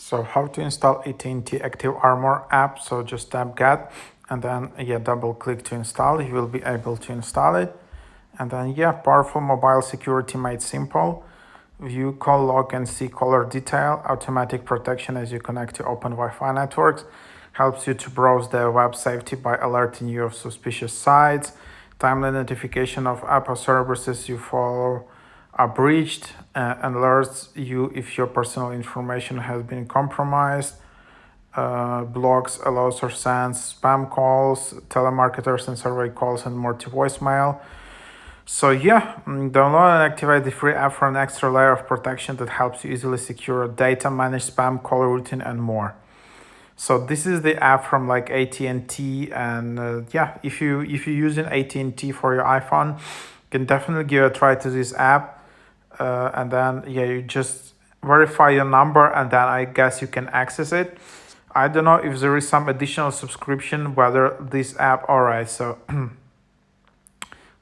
So how to install AT&T Active Armor app? So just tap get and then double click to install. You will be able to install it. And then powerful mobile security made simple. View call log and see caller detail. Automatic protection as you connect to open Wi-Fi networks. Helps you to browse the web safety by alerting you of suspicious sites. Timely notification of app or services you follow are breached, and alerts you if your personal information has been compromised. Blocks, allows or sends spam calls, telemarketers and survey calls, and more to voicemail. So download and activate the free app for an extra layer of protection that helps you easily secure data, manage spam, call routine, and more. So this is the app from like AT&T, and if you're using AT&T for your iPhone, you can definitely give a try to this app. And then you just verify your number, and then I guess you can access it. I don't know if there is some additional subscription, whether this app, all right, so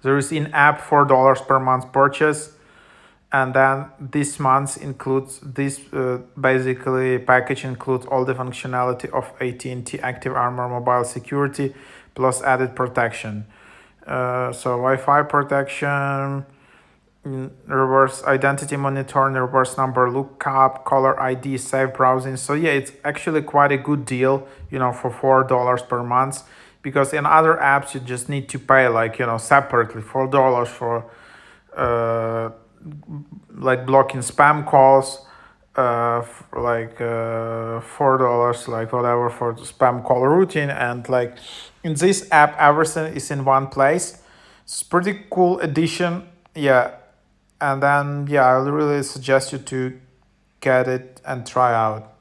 there is in-app $4 per month purchase, and then this month includes this basically package includes all the functionality of AT&T Active Armor mobile security plus added protection. So Wi-Fi protection, reverse identity monitoring, reverse number lookup, caller ID, safe browsing. So it's actually quite a good deal, for $4 per month, because in other apps you just need to pay separately $4 for like blocking spam calls, $4 like whatever for the spam call routine, and like in this app everything is in one place. It's pretty cool addition, and then I really suggest you to get it and try out.